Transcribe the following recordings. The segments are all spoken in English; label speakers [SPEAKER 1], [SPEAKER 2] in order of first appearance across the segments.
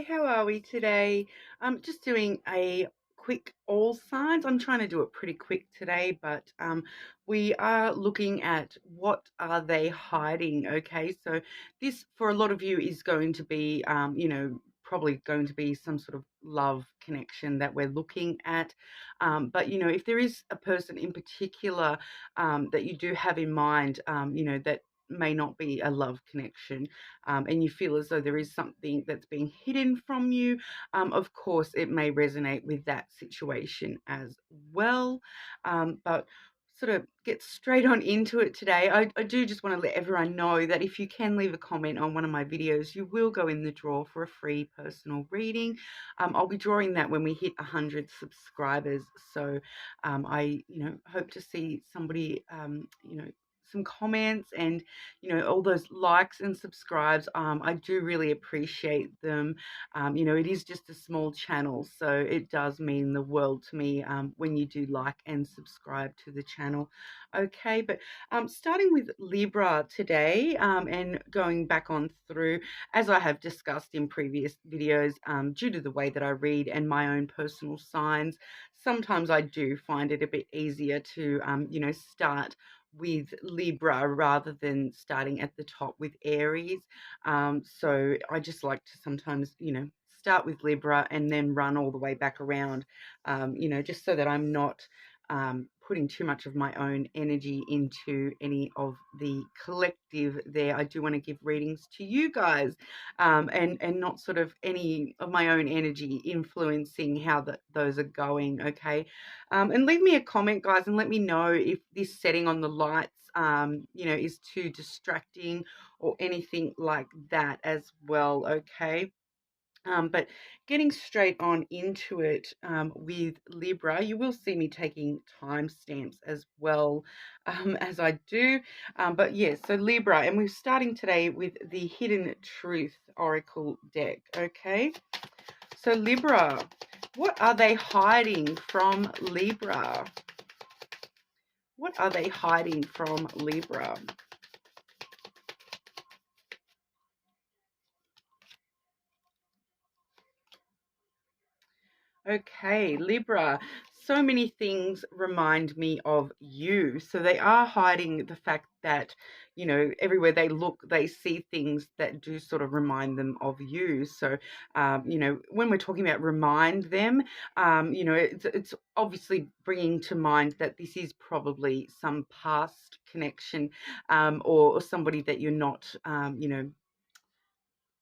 [SPEAKER 1] Hi, how are we today? I'm just doing a quick all signs. I'm trying to do it pretty quick today, but we are looking at what are they hiding. Okay, so this for a lot of you is going to be, probably going to be some sort of love connection that we're looking at. But if there is a person in particular that you do have in mind, that may not be a love connection, and you feel as though there is something that's being hidden from you, of course, it may resonate with that situation as well. But sort of get straight on into it today. I do just want to let everyone know that if you can leave a comment on one of my videos, you will go in the draw for a free personal reading. I'll be drawing that when we hit 100 subscribers. So I, hope to see somebody, some comments and all those likes and subscribes. I do really appreciate them. It is just a small channel, so it does mean the world to me when you do like and subscribe to the channel. Okay, but starting with Libra today, and going back on through, as I have discussed in previous videos, due to the way that I read and my own personal signs, sometimes I do find it a bit easier to start with Libra rather than starting at the top with Aries. So I just like to sometimes, start with Libra and then run all the way back around, just so that I'm not putting too much of my own energy into any of the collective there. I do want to give readings to you guys, and not sort of any of my own energy influencing how those are going, okay? And leave me a comment, guys, and let me know if this setting on the lights, is too distracting or anything like that as well, okay? But getting straight on into it, with Libra, you will see me taking timestamps as well, as I do. But yes, so Libra, and we're starting today with the Hidden Truth Oracle deck, okay? So Libra, what are they hiding from Libra? What are they hiding from Libra? Okay, Libra. So many things remind me of you. So they are hiding the fact that, everywhere they look, they see things that do sort of remind them of you. So, when we're talking about remind them, it's obviously bringing to mind that this is probably some past connection, or somebody that you're not,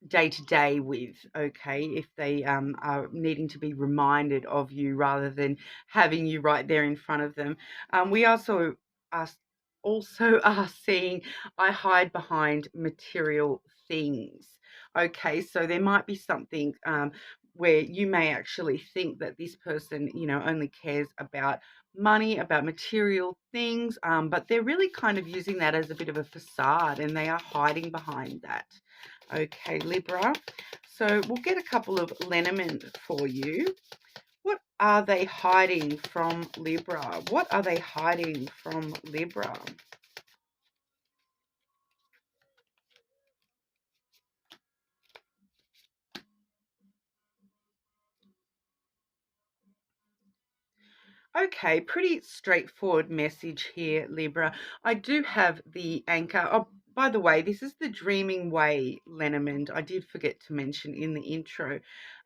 [SPEAKER 1] day to day with, okay, if they are needing to be reminded of you rather than having you right there in front of them. We are also are seeing I hide behind material things. Okay, so there might be something where you may actually think that this person, only cares about money, about material things, but they're really kind of using that as a bit of a facade, and they are hiding behind that. Okay, Libra. So we'll get a couple of lenormand for you. What are they hiding from Libra? What are they hiding from Libra? Okay, pretty straightforward message here, Libra. I do have the anchor. Oh, by the way, this is the Dreaming Way Lenormand. I did forget to mention in the intro,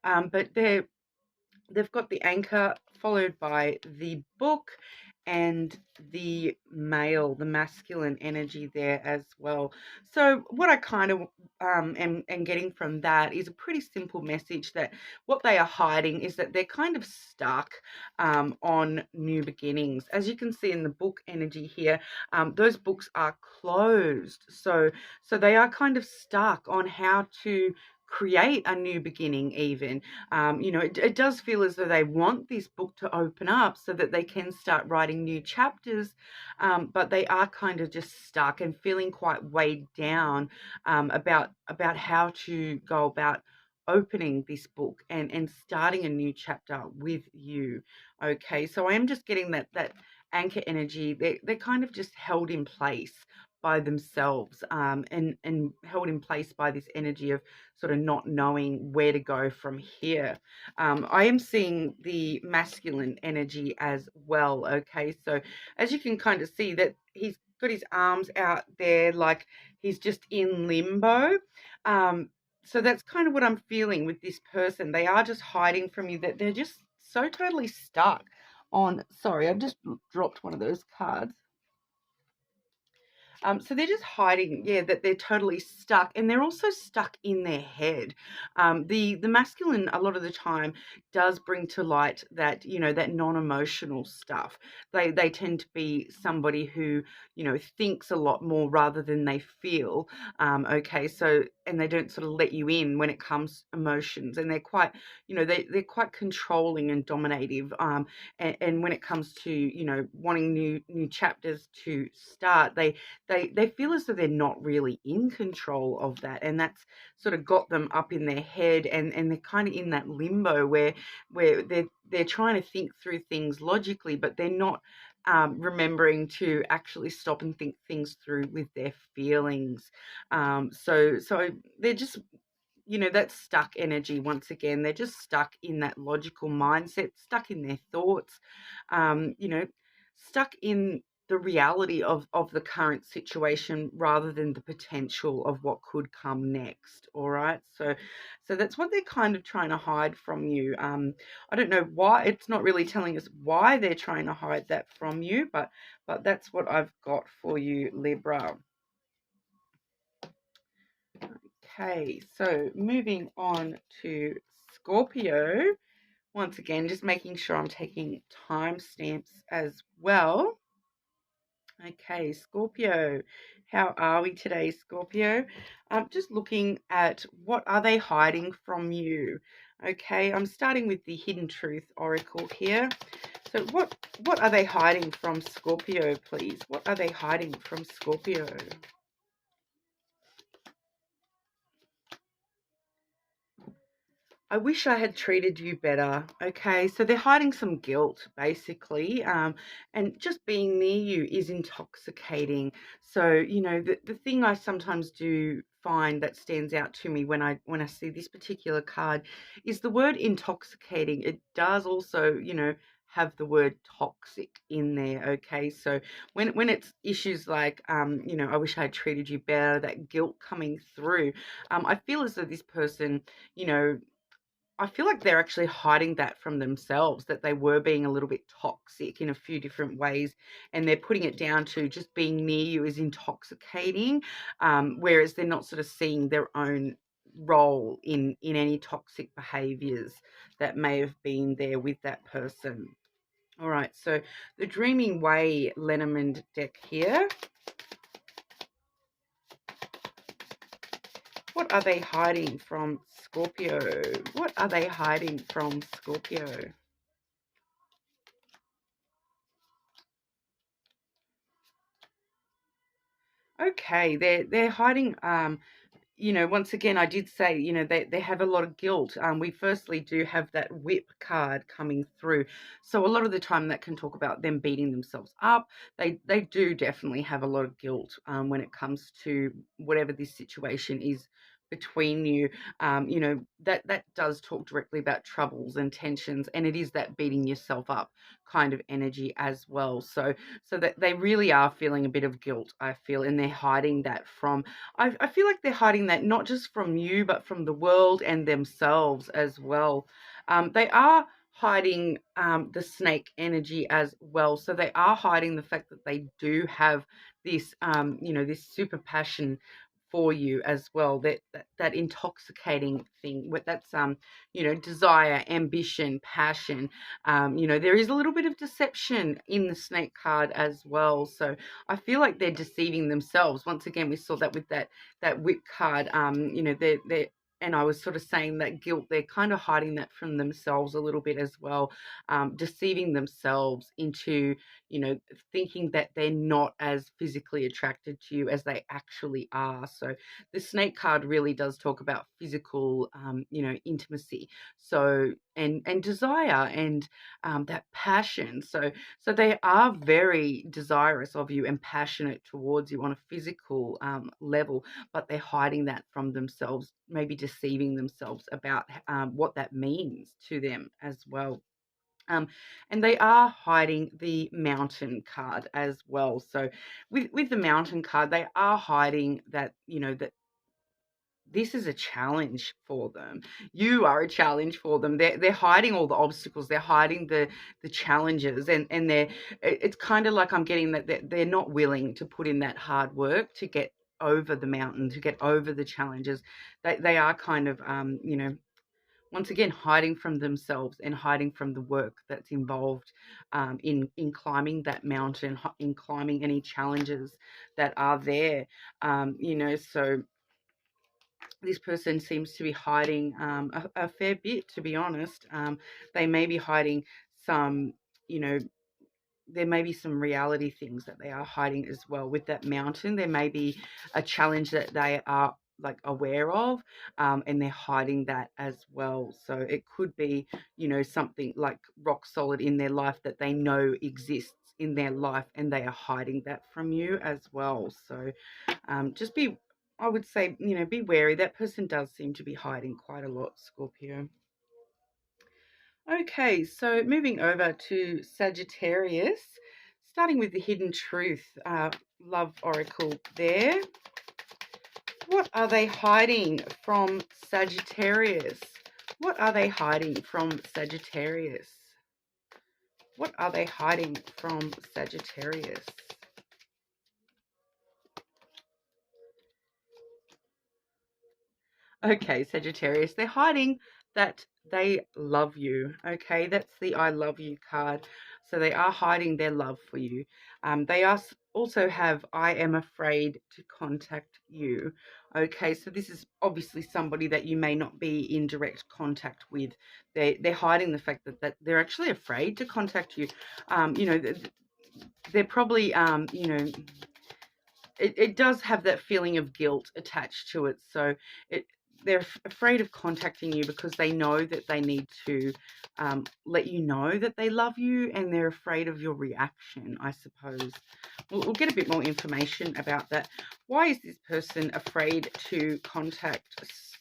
[SPEAKER 1] but they've got the anchor followed by the book and the male, the masculine energy there as well. So what I kind of am getting from that is a pretty simple message that what they are hiding is that they're kind of stuck on new beginnings. As you can see in the book energy here, those books are closed. So they are kind of stuck on how to create a new beginning even. It does feel as though they want this book to open up so that they can start writing new chapters, but they are kind of just stuck and feeling quite weighed down about how to go about opening this book and starting a new chapter with you. Okay, so I am just getting that anchor energy. They're kind of just held in place by themselves, and held in place by this energy of sort of not knowing where to go from here. I am seeing the masculine energy as well. Okay, so as you can kind of see that he's got his arms out there like he's just in limbo. So that's kind of what I'm feeling with this person. They are just hiding from you, that they're just so totally stuck on, sorry, I've just dropped one of those cards. So they're just hiding, yeah, that they're totally stuck, and they're also stuck in their head. The masculine a lot of the time does bring to light that, you know, that non-emotional stuff. They tend to be somebody who, you know, thinks a lot more rather than they feel. Okay, so, and they don't sort of let you in when it comes emotions, and they're quite, you know, they're quite controlling and dominative. And when it comes to, you know, wanting new chapters to start, they feel as though they're not really in control of that, and that's sort of got them up in their head, and they're kind of in that limbo where they're trying to think through things logically, but they're not remembering to actually stop and think things through with their feelings. So they're just, you know, that stuck energy. Once again, they're just stuck in that logical mindset, stuck in their thoughts, you know, stuck in the reality of the current situation rather than the potential of what could come next. All right, so that's what they're kind of trying to hide from you. I don't know why, it's not really telling us why they're trying to hide that from you, but that's what I've got for you, Libra. Okay, so moving on to Scorpio. Once again, just making sure I'm taking timestamps as well. Okay, Scorpio, how are we today, Scorpio? I'm just looking at what are they hiding from you. Okay, I'm starting with the Hidden Truth Oracle here. So what are they hiding from Scorpio, please? What are they hiding from Scorpio? I wish I had treated you better. Okay, so they're hiding some guilt, basically, and just being near you is intoxicating. So, you know, the thing I sometimes do find that stands out to me when I see this particular card is the word intoxicating. It does also, you know, have the word toxic in there. Okay, so when it's issues like, you know, I wish I had treated you better, that guilt coming through, I feel as though this person, you know, I feel like they're actually hiding that from themselves, that they were being a little bit toxic in a few different ways, and they're putting it down to just being near you is intoxicating, whereas they're not sort of seeing their own role in any toxic behaviors that may have been there with that person. All right, so the Dreaming Way Lenormand deck here. What are they hiding from Scorpio? What are they hiding from Scorpio? Okay, they're hiding, you know, once again, I did say, you know, they have a lot of guilt. We firstly do have that whip card coming through. So a lot of the time that can talk about them beating themselves up. They do definitely have a lot of guilt when it comes to whatever this situation is between you. You know, that does talk directly about troubles and tensions, and it is that beating yourself up kind of energy as well. So that they really are feeling a bit of guilt, I feel, and they're hiding that from, I feel like they're hiding that not just from you, but from the world and themselves as well. They are hiding the snake energy as well. So they are hiding the fact that they do have this, you know, this super passion for you as well, that intoxicating thing, that's you know, desire, ambition, passion. You know, there is a little bit of deception in the snake card as well, so I feel like they're deceiving themselves. Once again, we saw that with that whip card. You know, they're and I was sort of saying that guilt, they're kind of hiding that from themselves a little bit as well, deceiving themselves into, thinking that they're not as physically attracted to you as they actually are. So the snake card really does talk about physical, intimacy. So, and desire, and that passion. So they are very desirous of you and passionate towards you on a physical level, but they're hiding that from themselves, maybe deceiving themselves about what that means to them as well. Um, and they are hiding the mountain card as well. So with the mountain card, they are hiding that, that this is a challenge for them. You are a challenge for them. They're hiding all the obstacles. They're hiding the challenges, and it's kind of like I'm getting that they're not willing to put in that hard work to get over the mountain, to get over the challenges. They are kind of once again hiding from themselves and hiding from the work that's involved in climbing that mountain, in climbing any challenges that are there. So this person seems to be hiding a fair bit, to be honest. They may be hiding some, there may be some reality things that they are hiding as well. With that mountain, there may be a challenge that they are like aware of, and they're hiding that as well. So it could be, something like rock solid in their life that they know exists in their life, and they are hiding that from you as well. So just be, I would say, be wary. That person does seem to be hiding quite a lot, Scorpio. Okay, so moving over to Sagittarius, starting with the hidden truth, love oracle there. What are they hiding from Sagittarius? What are they hiding from Sagittarius? What are they hiding from Sagittarius? Okay, Sagittarius, they're hiding that they love you. Okay, that's the I love you card. So they are hiding their love for you. They also have I am afraid to contact you. Okay, so this is obviously somebody that you may not be in direct contact with. They're hiding the fact that they're actually afraid to contact you. They're probably it does have that feeling of guilt attached to it. So they're afraid of contacting you because they know that they need to let you know that they love you, and they're afraid of your reaction, I suppose. We'll get a bit more information about that. Why is this person afraid to contact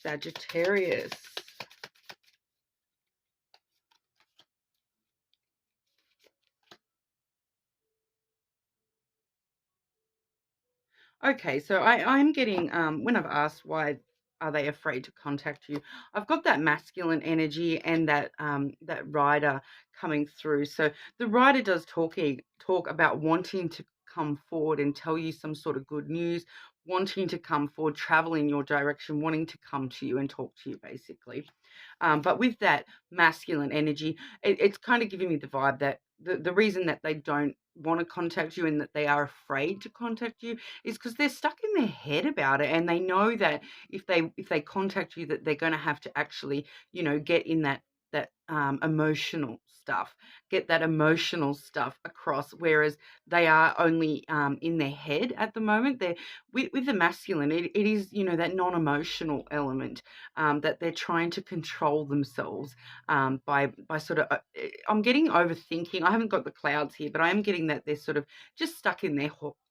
[SPEAKER 1] Sagittarius? Okay, so I'm getting, when I've asked why are they afraid to contact you, I've got that masculine energy and that rider coming through. So the rider does talk about wanting to come forward and tell you some sort of good news, wanting to come forward, travel in your direction, wanting to come to you and talk to you, basically. But with that masculine energy, it's kind of giving me the vibe that the reason that they don't want to contact you and that they are afraid to contact you is because they're stuck in their head about it, and they know that if they contact you, that they're going to have to actually get in that emotional stuff, get that emotional stuff across, whereas they are only in their head at the moment. They're with the masculine, it is that non-emotional element, that they're trying to control themselves by sort of I'm getting overthinking. I haven't got the clouds here, but I am getting that they're sort of just stuck in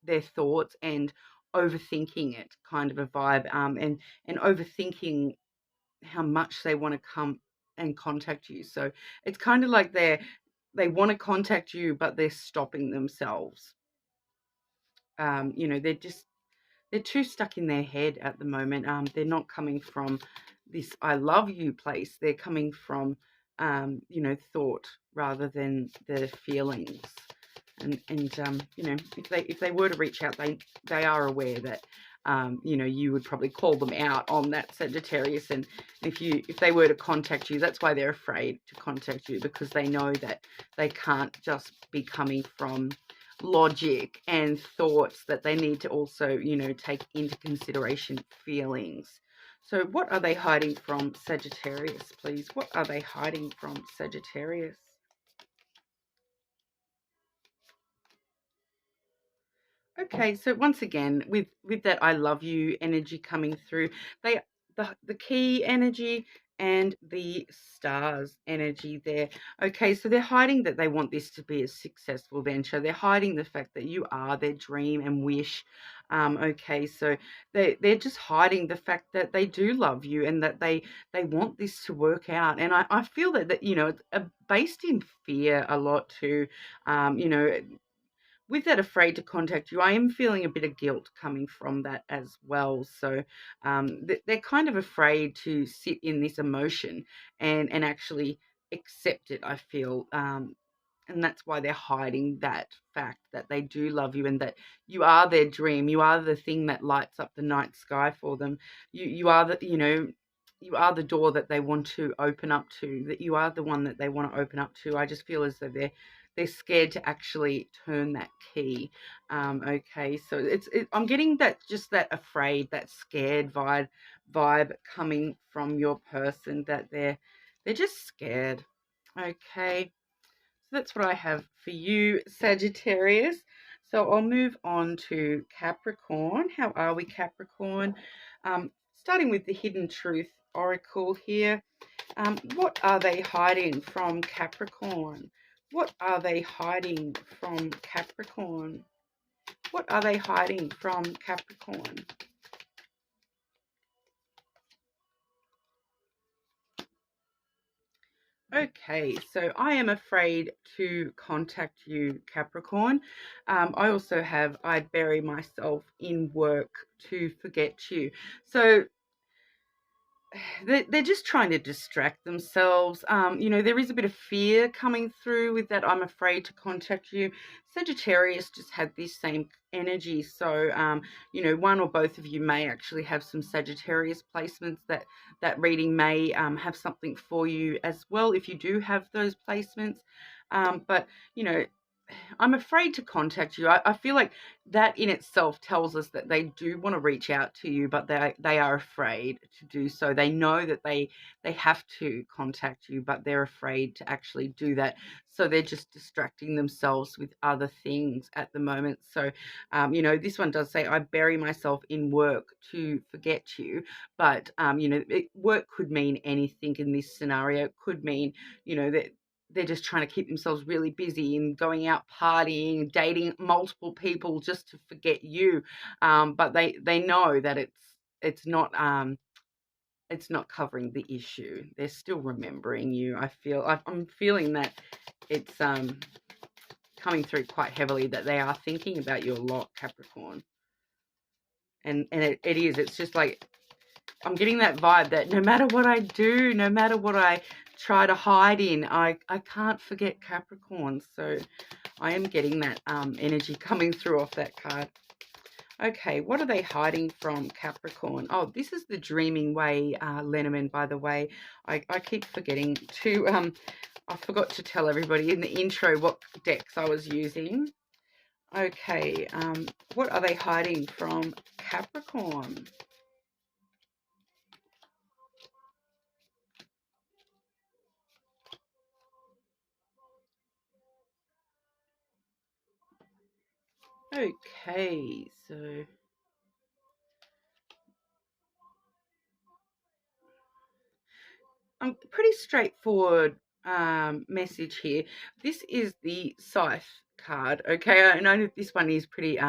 [SPEAKER 1] their thoughts and overthinking it, kind of a vibe, and overthinking how much they want to come and contact you. So it's kind of like they want to contact you, but they're stopping themselves. They're too stuck in their head at the moment. They're not coming from this I love you place. They're coming from thought rather than the feelings. And if they were to reach out, they are aware that you would probably call them out on that, Sagittarius. And if they were to contact you, that's why they're afraid to contact you, because they know that they can't just be coming from logic and thoughts, that they need to also take into consideration feelings. So what are they hiding from Sagittarius, please? What are they hiding from Sagittarius? Okay, so once again, with that I love you energy coming through, they the key energy and the stars energy there. Okay, so they're hiding that they want this to be a successful venture. They're hiding the fact that you are their dream and wish. Okay, so they're just hiding the fact that they do love you and that they want this to work out. And I feel that you know, it's based in fear a lot too. You know, with that afraid to contact you, I am feeling a bit of guilt coming from that as well. So they're kind of afraid to sit in this emotion and actually accept it, I feel. And that's why they're hiding that fact that they do love you and that you are their dream. You are the thing that lights up the night sky for them. You are the, you know, you are the door that they want to open up to, that you are the one that they want to open up to. I just feel as though they're scared to actually turn that key. Okay, so I'm getting that, just that afraid, that scared vibe coming from your person, that they're just scared. Okay, so that's what I have for you, Sagittarius. So I'll move on to Capricorn. How are we, Capricorn? Starting with the Hidden Truth Oracle here. What are they hiding from Capricorn? What are they hiding from Capricorn? What are they hiding from Capricorn? Okay, so I am afraid to contact you, Capricorn. I also have I bury myself in work to forget you. So they're just trying to distract themselves. You know, there is a bit of fear coming through with that. I'm afraid to contact you. Sagittarius just had this same energy. So, you know, one or both of you may actually have some Sagittarius placements. That reading may have something for you as well if you do have those placements. But, you know, I'm afraid to contact you. I feel like that in itself tells us that they do want to reach out to you, but they are afraid to do so. They know that they have to contact you, but they're afraid to actually do that. So they're just distracting themselves with other things at the moment. So, you know, this one does say, I bury myself in work to forget you. But, you know, work could mean anything in this scenario. It could mean, you know, that they're just trying to keep themselves really busy and going out partying, dating multiple people just to forget you. But they know that it's not covering the issue. They're still remembering you. I'm feeling that it's coming through quite heavily, that they are thinking about you a lot, Capricorn. And it is. It's just like, I'm getting that vibe that no matter what I do, no matter what I try to hide in, I can't forget Capricorn. So I am getting that energy coming through off that card. Okay, what are they hiding from Capricorn? Oh, this is the Dreaming Way, Lenormand, by the way. I keep forgetting to, I forgot to tell everybody in the intro what decks I was using. Okay, what are they hiding from Capricorn? Okay, so pretty straightforward message here. This is the Scythe card. Okay, I know that this one is pretty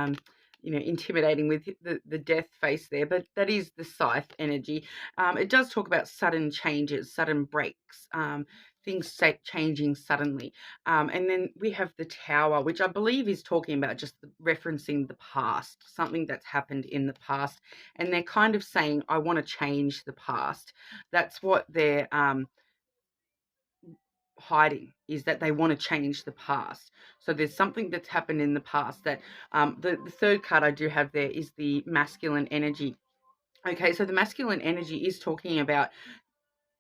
[SPEAKER 1] you know, intimidating with the death face there, but that is the Scythe energy. It does talk about sudden changes, sudden breaks, things changing suddenly. And then we have the Tower, which I believe is talking about just referencing the past, something that's happened in the past. And they're kind of saying, I want to change the past. That's what they're hiding, is that they want to change the past. So there's something that's happened in the past that the third card I do have there is the masculine energy. Okay, so the masculine energy is talking about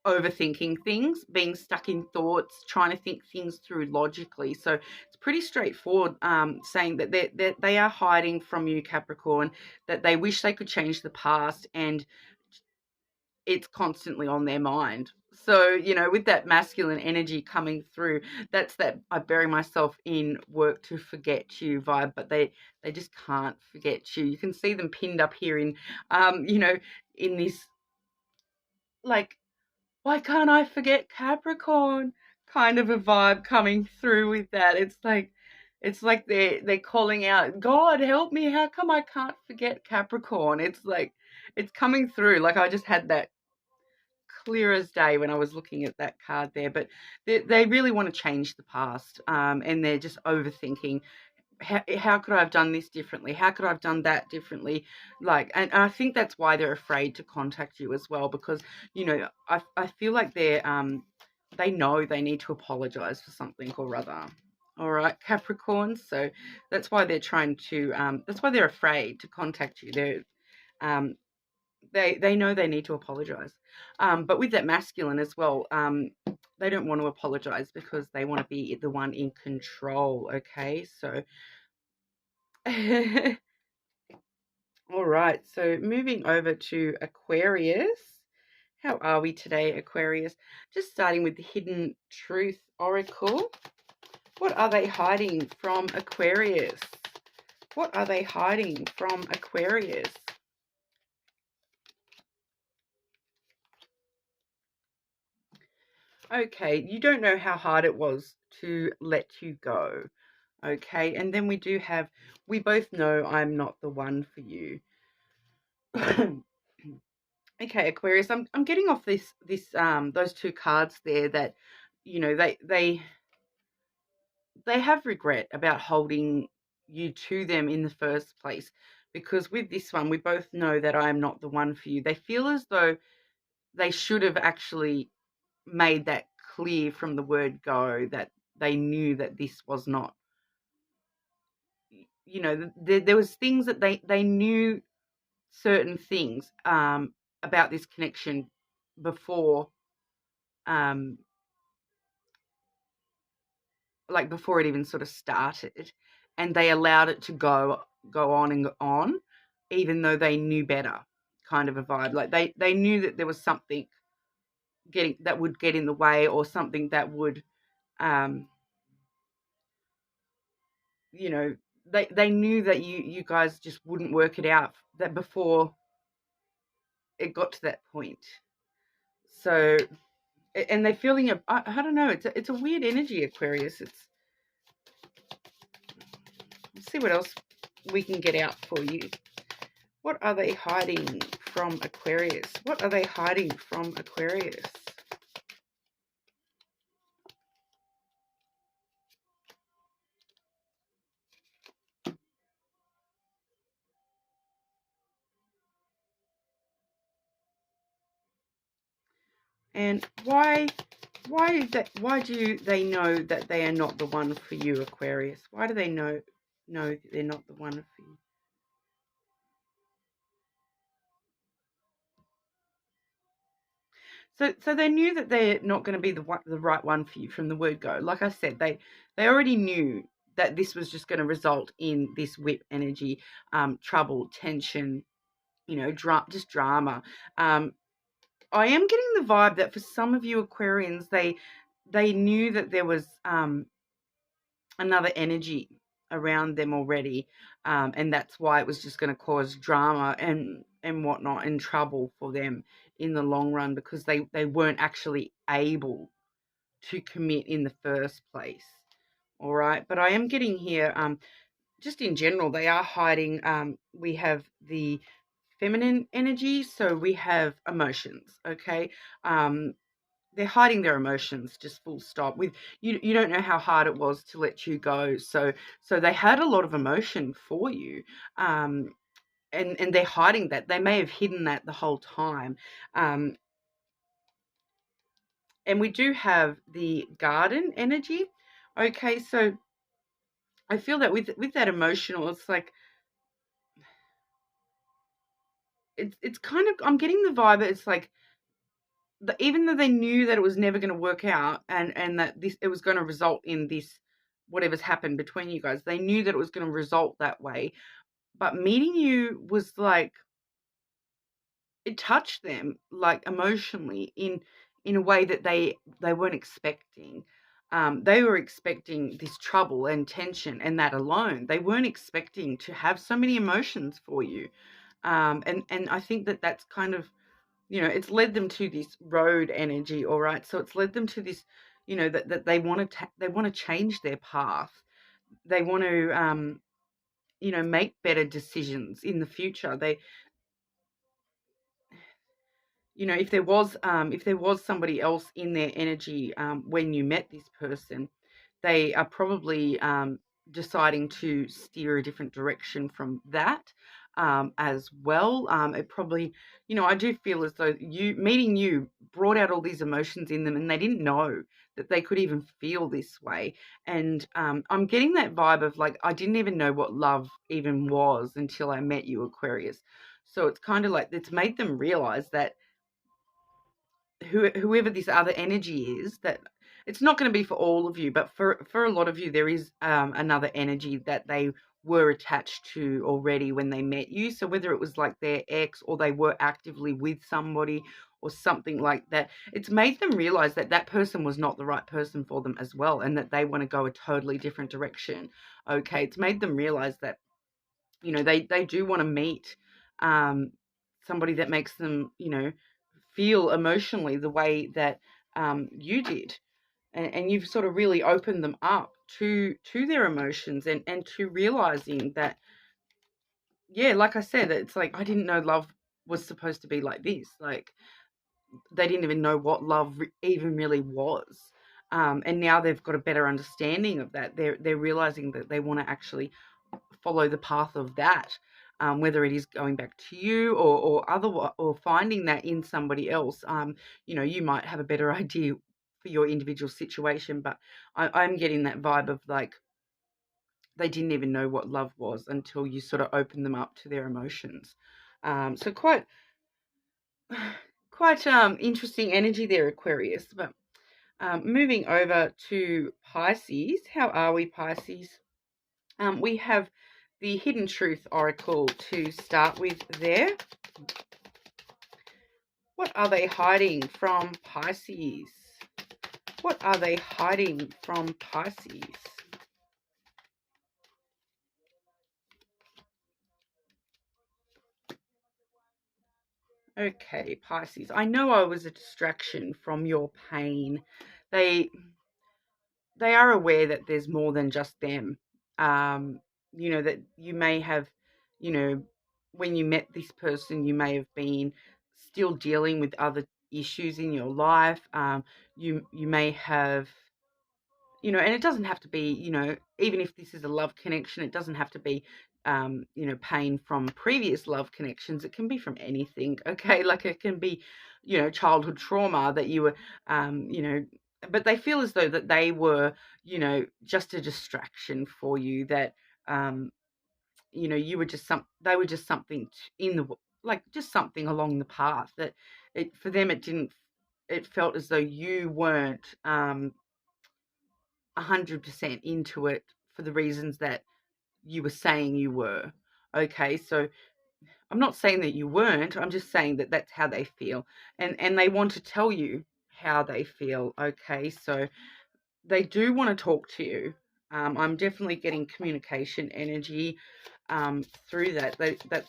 [SPEAKER 1] overthinking things, being stuck in thoughts, trying to think things through logically. So it's pretty straightforward, saying that they are hiding from you, Capricorn, that they wish they could change the past, and it's constantly on their mind. So, you know, with that masculine energy coming through, that's that I bury myself in work to forget you vibe, but they just can't forget you. You can see them pinned up here in, you know, in this, like, why can't I forget Capricorn kind of a vibe coming through with that. It's like they're calling out, God help me, how come I can't forget Capricorn? It's like it's coming through. Like I just had that clear as day when I was looking at that card there. But they really want to change the past, and they're just overthinking. How could I have done this differently? How could I have done that differently? Like, and I think that's why they're afraid to contact you as well, because, you know, I feel like they know they need to apologize for something or other. All right, Capricorn. So that's why they're trying to, that's why they're afraid to contact you. Um, they know they need to apologize. But with that masculine as well, they don't want to apologize because they want to be the one in control. Okay, so all right, so moving over to Aquarius. How are we today, Aquarius? Just starting with the Hidden Truth Oracle. What are they hiding from Aquarius? What are they hiding from Aquarius? Okay, you don't know how hard it was to let you go. Okay, and then we do have, we both know I'm not the one for you. Okay, Aquarius, I'm getting off this those two cards there that, you know, they have regret about holding you to them in the first place, because with this one we both know that I am not the one for you. They feel as though they should have actually made that clear from the word go, that they knew that this was not, you know, there was things that they knew certain things about this connection before, um, like before it even sort of started, and they allowed it to go on and go on, even though they knew better, kind of a vibe. Like they knew that there was something that would get in the way, or something that would, um, you know, they knew that you guys just wouldn't work it out, that before it got to that point. So, and they're feeling I don't know, it's a weird energy, Aquarius. Let's see what else we can get out for you. What are they hiding from Aquarius? What are they hiding from Aquarius? And why do they know that they are not the one for you, Aquarius? Why do they know that they're not the one for you? So they knew that they're not going to be the right one for you from the word go. Like I said, they already knew that this was just going to result in this whip energy, trouble, tension, you know, just drama. I am getting the vibe that for some of you Aquarians, they knew that there was another energy around them already, and that's why it was just going to cause drama and whatnot, and trouble for them in the long run, because they weren't actually able to commit in the first place. All right, but I am getting here, just in general, they are hiding. We have the feminine energy, so we have emotions. Okay, they're hiding their emotions, just full stop. With you don't know how hard it was to let you go, so they had a lot of emotion for you, and they're hiding that. They may have hidden that the whole time. And we do have the garden energy. Okay, so I feel that with that emotional, it's like it's kind of, I'm getting the vibe that it's like, even though they knew that it was never going to work out, and that it was going to result in this, whatever's happened between you guys, they knew that it was going to result that way. But meeting you was like, it touched them, like, emotionally in a way that they weren't expecting. They were expecting this trouble and tension and that alone. They weren't expecting to have so many emotions for you. And I think that that's kind of, it's led them to this road energy, all right? So it's led them to this, that they want to they want to change their path. They want to, make better decisions in the future. They, if there was somebody else in their energy when you met this person, they are probably deciding to steer a different direction from that as well. It probably, I do feel as though meeting you brought out all these emotions in them, and they didn't know that they could even feel this way. And I'm getting that vibe of, like, I didn't even know what love even was until I met you, Aquarius. So it's kind of like it's made them realize that whoever this other energy is, that it's not going to be for all of you, but for a lot of you, there is another energy that they were attached to already when they met you. So whether it was like their ex, or they were actively with somebody or something like that, it's made them realize that that person was not the right person for them as well, and that they want to go a totally different direction. Okay, it's made them realize that, they do want to meet somebody that makes them, feel emotionally the way that you did. And you've sort of really opened them up to their emotions, and to realizing that, yeah, like I said, it's like, I didn't know love was supposed to be like this. Like, they didn't even know what love even really was. And now they've got a better understanding of that. They're realizing that they want to actually follow the path of that, whether it is going back to you, or finding that in somebody else. You might have a better idea for your individual situation, but I'm getting that vibe of, like, they didn't even know what love was until you sort of opened them up to their emotions. So quite interesting energy there, Aquarius. But moving over to Pisces, how are we, Pisces? We have the Hidden Truth Oracle to start with there. What are they hiding from Pisces? What are they hiding from Pisces? Okay, Pisces. I know I was a distraction from your pain. They are aware that there's more than just them. That you may have, when you met this person, you may have been still dealing with other issues in your life. You may have, and it doesn't have to be, even if this is a love connection, it doesn't have to be, pain from previous love connections. It can be from anything, okay? Like, it can be, childhood trauma that you were, but they feel as though that they were, just a distraction for you, that, you were just they were just something in the, like, just something along the path that for them, it felt as though you weren't, 100% into it for the reasons that you were saying you were. Okay, so I'm not saying that you weren't. I'm just saying that that's how they feel, and they want to tell you how they feel. Okay, so they do want to talk to you. I'm definitely getting communication energy through that.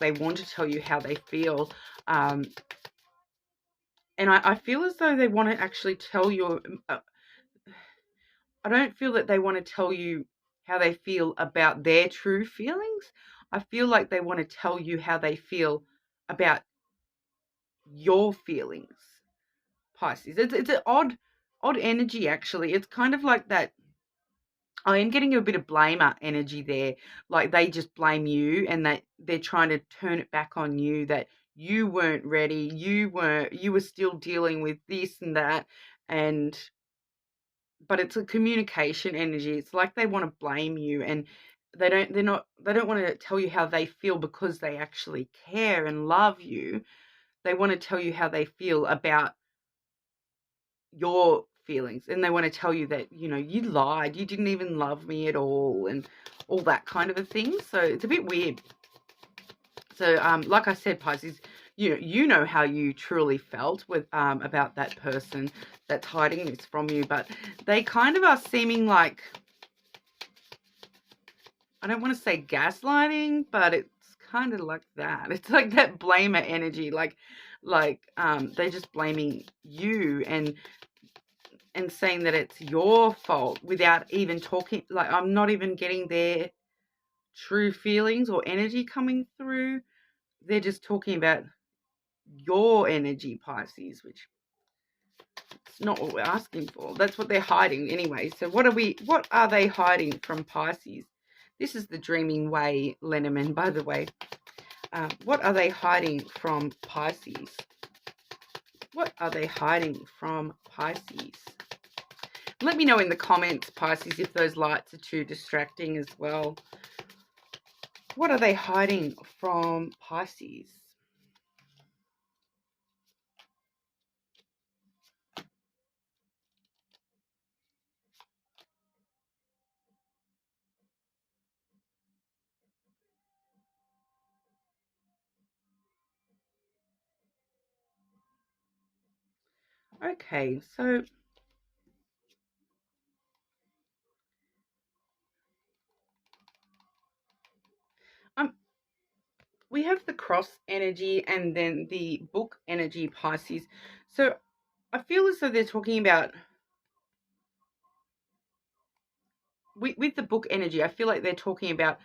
[SPEAKER 1] They want to tell you how they feel. And I feel as though they want to actually tell you. I don't feel that they want to tell you how they feel about their true feelings. I feel like they want to tell you how they feel about your feelings, Pisces. It's an odd energy, actually. It's kind of like that. I am getting a bit of blamer energy there. Like, they just blame you, and that they're trying to turn it back on you, that you weren't ready. You were still dealing with this and that. But it's a communication energy. It's like they want to blame you, and they don't want to tell you how they feel because they actually care and love you. They want to tell you how they feel about your feelings, and they want to tell you that, you lied, you didn't even love me at all, and all that kind of a thing. So it's a bit weird. So like I said, Pisces, you know how you truly felt with about that person that's hiding this from you, but they kind of are seeming like, I don't want to say gaslighting, but it's kind of like that. It's like that blamer energy, like they're just blaming you and saying that it's your fault without even talking. Like, I'm not even getting their true feelings or energy coming through. They're just talking about your energy, Pisces, which is not what we're asking for. That's what they're hiding anyway. So what are they hiding from Pisces? This is the Dreaming Way, Lenormand, by the way. What are they hiding from Pisces? What are they hiding from Pisces? Let me know in the comments, Pisces, if those lights are too distracting as well. What are they hiding from Pisces? Okay, so we have the cross energy and then the book energy, Pisces. So I feel as though they're talking about, with the book energy, I feel like they're talking about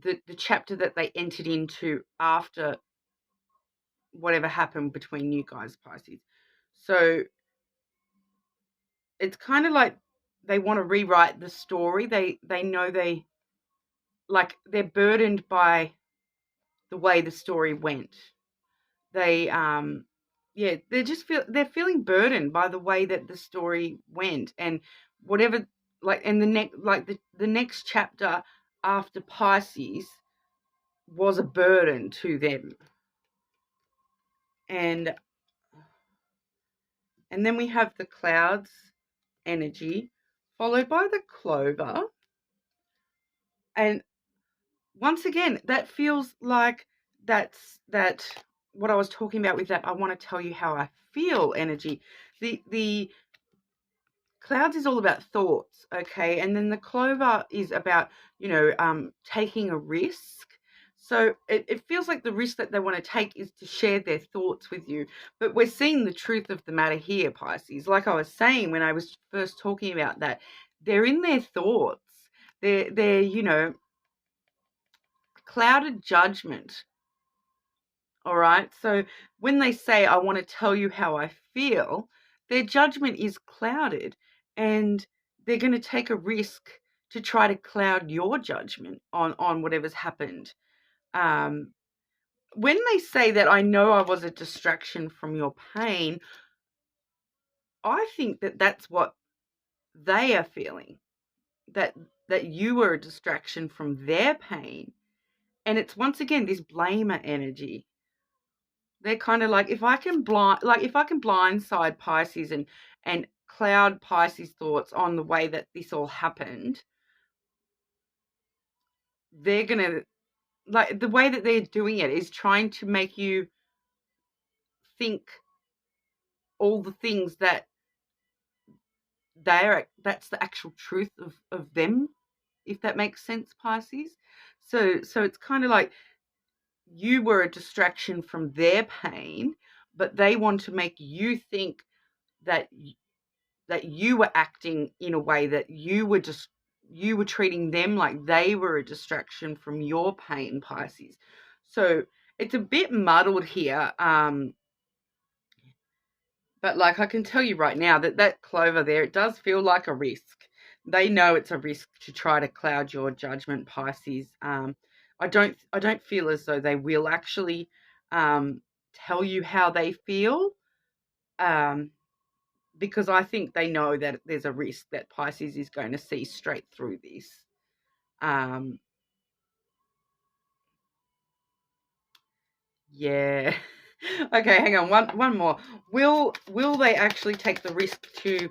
[SPEAKER 1] the chapter that they entered into after whatever happened between you guys, Pisces. So it's kind of like they want to rewrite the story. They know they're burdened by the way the story went. They they're feeling burdened by the way that the story went, and whatever, like, and the next chapter after Pisces was a burden to them. And then we have the clouds energy followed by the clover. And once again, that feels like that's what I was talking about with that I want to tell you how I feel energy. The clouds is all about thoughts, okay? And then the clover is about, taking a risk. So it feels like the risk that they want to take is to share their thoughts with you. But we're seeing the truth of the matter here, Pisces. Like I was saying when I was first talking about that, they're in their thoughts. They're clouded judgment. All right. So when they say, I want to tell you how I feel, their judgment is clouded and they're going to take a risk to try to cloud your judgment on whatever's happened. When they say that, I know I was a distraction from your pain, I think that that's what they are feeling, that you were a distraction from their pain. And it's once again this blamer energy. They're kind of like, if I can blindside Pisces and cloud Pisces thoughts on the way that this all happened, they're gonna, like, the way that they're doing it is trying to make you think all the things that that's the actual truth of them, if that makes sense, Pisces. So it's kind of like you were a distraction from their pain, but they want to make you think that you were acting in a way that you were treating them like they were a distraction from your pain, Pisces. So it's a bit muddled here. But like, I can tell you right now that clover there, it does feel like a risk. They know it's a risk to try to cloud your judgment, Pisces. I don't feel as though they will actually tell you how they feel, because I think they know that there's a risk that Pisces is going to see straight through this. Yeah. Okay, hang on. One more. Will they actually take the risk to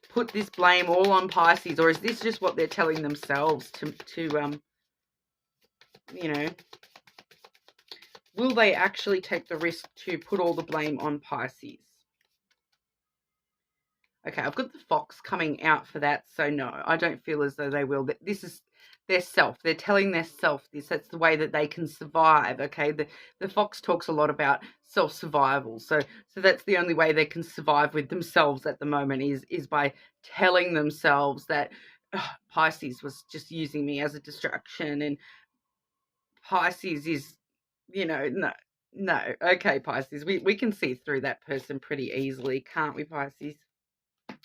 [SPEAKER 1] put this blame all on Pisces, or is this just what they're telling themselves to will they actually take the risk to put all the blame on Pisces? Okay, I've got the fox coming out for that, so no, I don't feel as though they will. This is their self. They're telling their self this. That's the way that they can survive, okay? The fox talks a lot about self-survival. So that's the only way they can survive with themselves at the moment is by telling themselves that Pisces was just using me as a distraction, and Pisces is, no. Okay, Pisces, we can see through that person pretty easily, can't we, Pisces?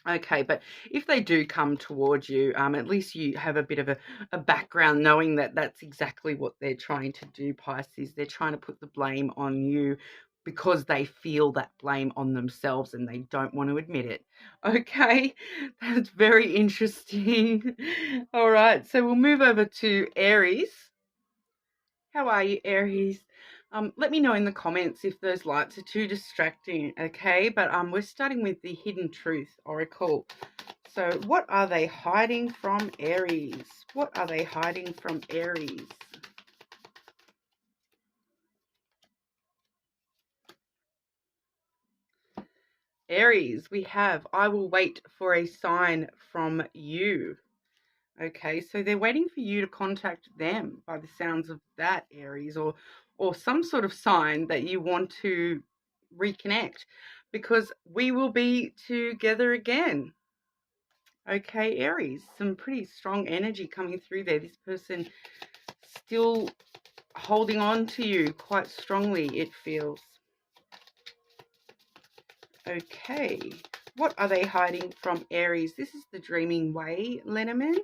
[SPEAKER 1] Okay, but if they do come towards you, at least you have a bit of a background knowing that that's exactly what they're trying to do, Pisces. They're trying to put the blame on you because they feel that blame on themselves and they don't want to admit it. Okay, that's very interesting. All right, so we'll move over to Aries. How are you, Aries? Let me know in the comments if those lights are too distracting, okay? But we're starting with the Hidden Truth Oracle. So what are they hiding from Aries? What are they hiding from Aries? Aries, we have, I will wait for a sign from you. Okay, so they're waiting for you to contact them by the sounds of that, Aries, or some sort of sign that you want to reconnect, because we will be together again. Okay, Aries, some pretty strong energy coming through there. This person still holding on to you quite strongly, it feels. Okay, what are they hiding from Aries? This is the Dreaming Way, lenormand.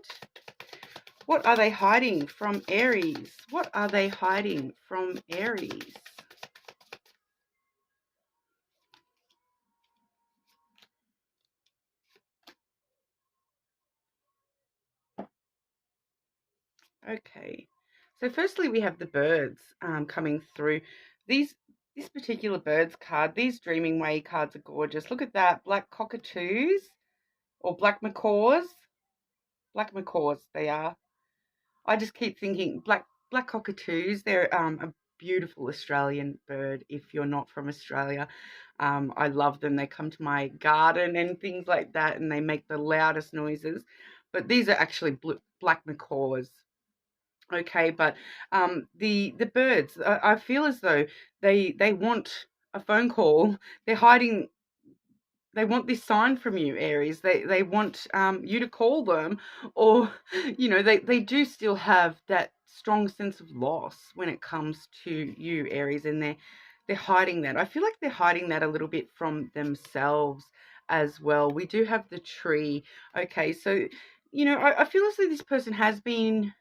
[SPEAKER 1] What are they hiding from Aries? What are they hiding from Aries? Okay, so firstly we have the birds coming through. This particular birds card, these Dreaming Way cards are gorgeous. Look at that, black cockatoos or black macaws. Black macaws they are. I just keep thinking black cockatoos. They're a beautiful Australian bird. If you're not from Australia, I love them. They come to my garden and things like that, and they make the loudest noises. But these are actually black macaws. Okay, but the birds, I feel as though they want a phone call. They're hiding. They want this sign from you, Aries. They want you to call them, or they do still have that strong sense of loss when it comes to you, Aries, and they're hiding that. I feel like they're hiding that a little bit from themselves as well. We do have the tree. Okay, so I feel as though this person has been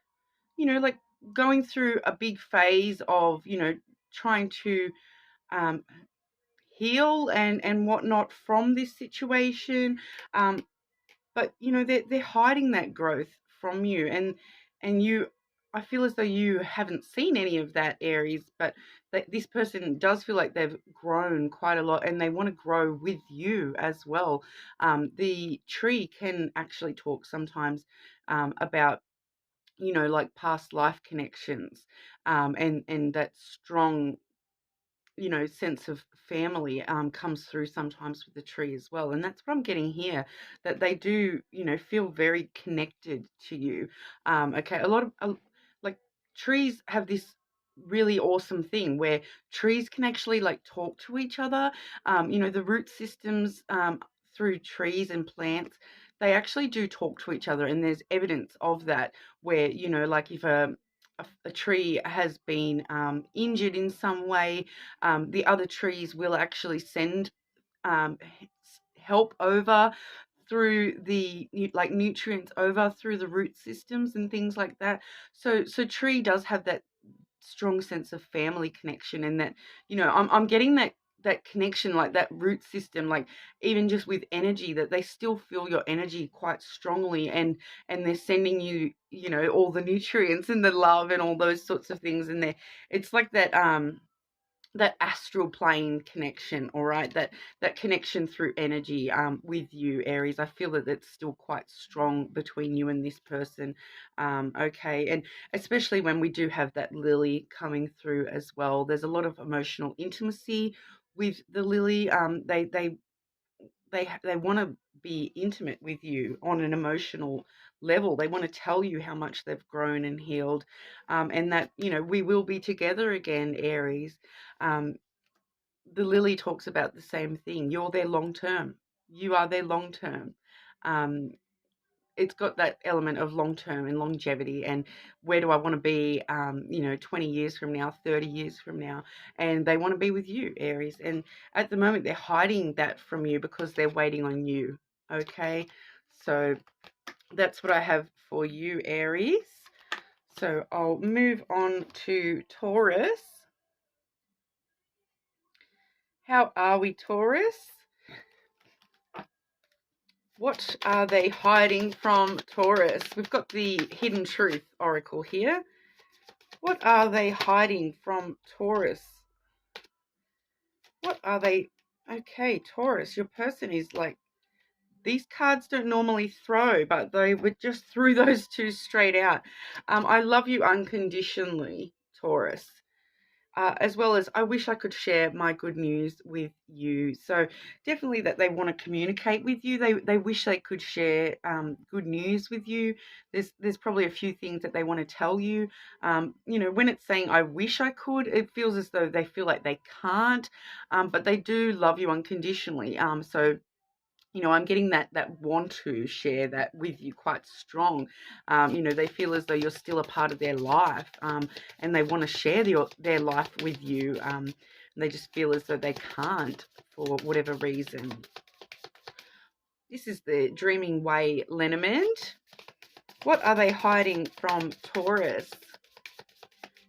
[SPEAKER 1] like going through a big phase of trying to um, heal and whatnot from this situation, but they're hiding that growth from you, and you, I feel as though you haven't seen any of that, Aries, but this person does feel like they've grown quite a lot and they want to grow with you as well. The tree can actually talk sometimes about like past life connections, and that strong sense of family comes through sometimes with the tree as well. And that's what I'm getting here, that they do, feel very connected to you. Okay, a lot of like trees have this really awesome thing where trees can actually like talk to each other. The root systems through trees and plants, they actually do talk to each other, and there's evidence of that where like if a tree has been injured in some way, the other trees will actually send um, help over through the like nutrients over through the root systems and things like that. So tree does have that strong sense of family connection, and that I'm getting that connection, like that root system, like even just with energy, that they still feel your energy quite strongly, and they're sending you all the nutrients and the love and all those sorts of things, and it's like that that astral plane connection, all right, that connection through energy with you, Aries. I feel that it's still quite strong between you and this person. Okay, and especially when we do have that lily coming through as well, there's a lot of emotional intimacy with the lily. They want to be intimate with you on an emotional level. They want to tell you how much they've grown and healed, and that, you know, we will be together again, Aries. um, the lily talks about the same thing. You're there long term. You are there long term. Um, it's got that element of long term and longevity, and where do I want to be, 20 years from now, 30 years from now. And they want to be with you, Aries. And at the moment, they're hiding that from you because they're waiting on you. Okay. So that's what I have for you, Aries. So I'll move on to Taurus. How are we, Taurus? What are they hiding from, Taurus? We've got the Hidden Truth Oracle here. What are they hiding from, Taurus? What are they? Okay, Taurus, your person is like, these cards don't normally throw, but they would just threw those two straight out. I love you unconditionally, Taurus. As well as I wish I could share my good news with you. So definitely that they want to communicate with you. They wish they could share good news with you. There's probably a few things that they want to tell you. When it's saying I wish I could, it feels as though they feel like they can't, but they do love you unconditionally. So I'm getting that want to share that with you quite strong. They feel as though you're still a part of their life, and they want to share their life with you. And they just feel as though they can't for whatever reason. This is the Dreaming Way Lenormand. What are they hiding from, Taurus?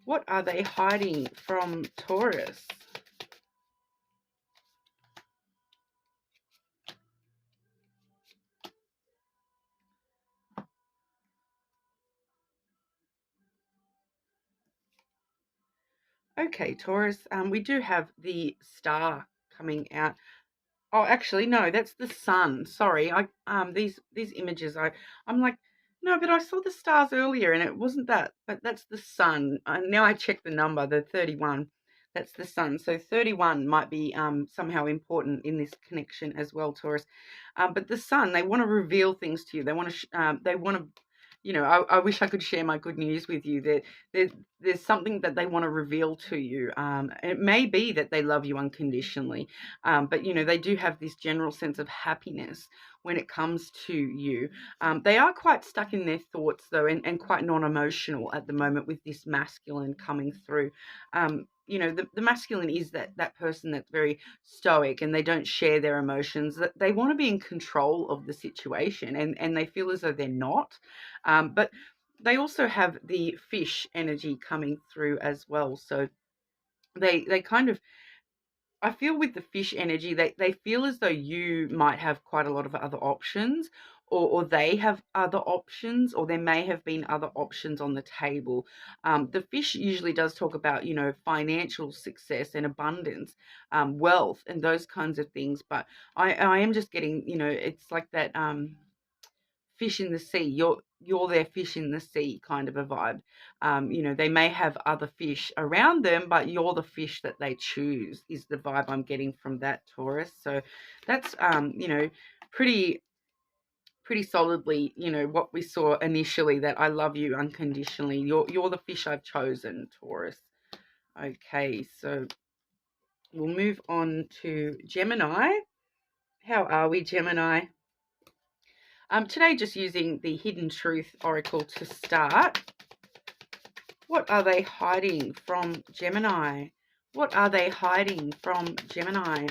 [SPEAKER 1] What are they hiding from, Taurus? Okay, Taurus, we do have the star coming out. Oh, actually, no, that's the sun. Sorry, these images, I'm like, no, but I saw the stars earlier and it wasn't that, but that's the sun. Now I check the number, the 31. That's the sun. So 31 might be somehow important in this connection as well, Taurus. But the sun, they want to reveal things to you. They want to. I wish I could share my good news with you. There's something that they want to reveal to you. It may be that they love you unconditionally, but they do have this general sense of happiness when it comes to you. They are quite stuck in their thoughts though, and quite non-emotional at the moment with this masculine coming through. The masculine is that person that's very stoic and they don't share their emotions. That they want to be in control of the situation, and they feel as though they're not. But they also have the fish energy coming through as well. So they kind of, I feel with the fish energy, they feel as though you might have quite a lot of other options, or they have other options, or there may have been other options on the table. The fish usually does talk about, financial success and abundance, wealth, and those kinds of things. But I am just getting, it's like that. Fish in the sea, you're their fish in the sea kind of a vibe. They may have other fish around them, but you're the fish that they choose, is the vibe I'm getting from that, Taurus. So that's pretty solidly, what we saw initially, that I love you unconditionally. You're the fish I've chosen, Taurus. Okay, so we'll move on to Gemini. How are we, Gemini? Today, just using the Hidden Truth Oracle to start. What are they hiding from, Gemini? What are they hiding from, Gemini?